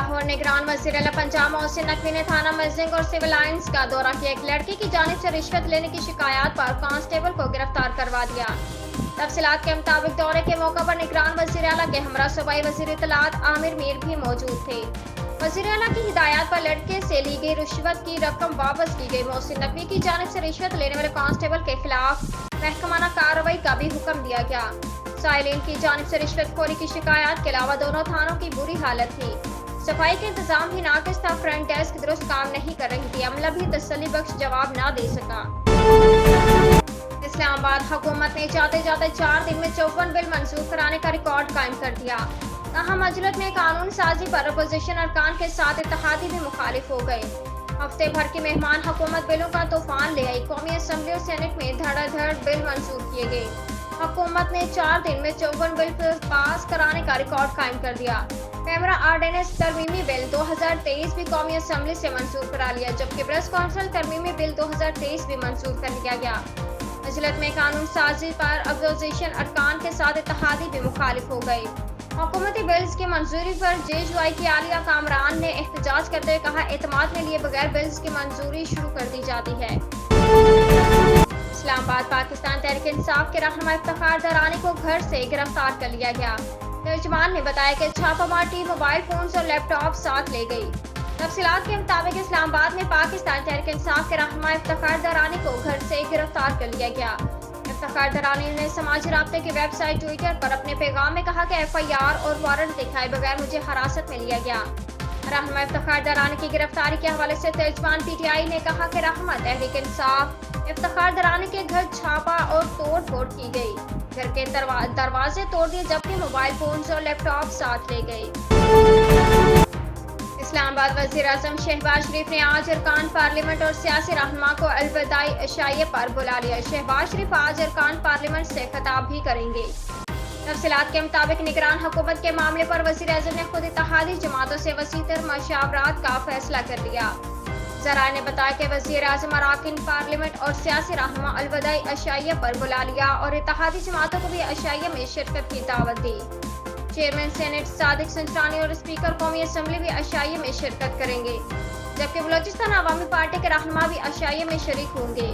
लाहौर निगरान वज़ीर आला पंजाब मोहसिन नकवी ने थाना मजलिंग और सिविल लाइंस का दौरा किया। एक लड़की की जानिब से रिश्वत लेने की शिकायत पर कांस्टेबल को गिरफ्तार करवा दिया। तफसीलात के मुताबिक दौरे के मौके पर निगरान वज़ीर आला के हमरा सूबाई वज़ीर इत्तलात आमिर मीर भी मौजूद थे। वज़ीर आला की हिदायत पर लड़के से ली गई रिश्वत की रकम वापस की गई। मोहसिन नकवी की जानिब से रिश्वत लेने वाले कांस्टेबल के खिलाफ महकमाना कार्रवाई का भी हुक्म दिया गया। साइलिन की जानिब से रिश्वतखोरी की शिकायत के अलावा दोनों थानों की बुरी हालत थी। सफाई के इंतजाम भी नाकिस था। फ्रंट डेस्क दुरुस्त काम नहीं कर रही थी। अमला भी तसल्ली बख्श जवाब ना दे सका। इस्लामाबाद हुकूमत ने जाते जाते 4 दिन में 54 बिल मंजूर कराने का रिकॉर्ड कायम कर दिया। ताहम मजलिस में कानून साजी पर अपोजिशन अरकान के साथ इत्तेहादी भी मुखालिफ हो गए। हफ्ते भर की मेहमान हुकूमत बिलों का तूफान ले आई। कौमी असम्बली और सेनेट में धड़ाधड़ बिल मंजूर किए गए। हुकूमत ने 4 दिन में 54 बिल पास कराने का रिकॉर्ड कायम कर दिया। कैमरा ऑर्डिनेंस तरमीमी बिल 2023 भी कौमी असम्बली से मंजूर करा लिया, जबकि ब्रस कौंसिल तरमीमी बिल 2023 भी मंजूर कर लिया गया। मजलिस में कानून साजी पर अपोजिशन अरकान के साथ इत्तेहादी भी मुखालिफ हो गए। हुकूमती बिल्स की मंजूरी पर JUI की आलिया कामरान ने एहतजाज करते हुए कहा, एतमाद में लिए बगैर बिल्स की मंजूरी शुरू कर दी जाती है। इस्लामाबाद पाकिस्तान तहरीक इंसाफ के रहनुमा इफ्तिखार दरानी को घर से गिरफ्तार कर लिया गया। तर्जुमान ने बताया कि छापामार टीम मोबाइल फोन्स और लैपटॉप साथ ले गई। तफसीलात के मुताबिक इस्लामाबाद में पाकिस्तान तहरीक इंसाफ के रहनुमा इफ्तिखार दरानी को घर से गिरफ्तार कर लिया गया। इफ्तिखार दरानी ने समाजी राब्ते की वेबसाइट ट्विटर पर अपने पैगाम में कहा कि FIR और वारंट दिखाए बगैर मुझे हिरासत में लिया गया। रहनुमा इफ्तिखार दरानी की गिरफ्तारी के हवाले से तर्जुमान PTI ने कहा कि रहनुमा तहरीक इंसाफ इफ्तिखार दरानी के घर छापा और तोड़ फोड़ की गई। घर के दरवाजे तोड़ दिए, जबकि मोबाइल फोन्स और लैपटॉप साथ ले गए। इस्लामाबाद वज़ीर आज़म शहबाज शरीफ ने आज अरकान पार्लियामेंट और सियासी रहनुमा को अलविदाई अशाइये पर बुला लिया। शहबाज शरीफ आज अरकान पार्लियामेंट से खिताब भी करेंगे। तफसीलात के मुताबिक निगरान हुकूमत के मामले पर वज़ीर आज़म ने खुद इत्तेहादी जमातों से वसीतर मशावरात का फैसला कर लिया। ज़राए ने बताया कि वज़ीर आज़म अरकान पार्लियामेंट और सियासी रहनुमा अलविदाई अशाइये पर बुला लिया और इत्तेहादी जमातों को भी अशाइये में शिरकत की दावत दी। चेयरमैन सेनेट सादिक संचानी और स्पीकर कौमी असम्बली भी अशाइये में शिरकत करेंगे, जबकि बलोचिस्तान अवामी पार्टी के रहनुमा भी अशाइये में शरीक होंगे।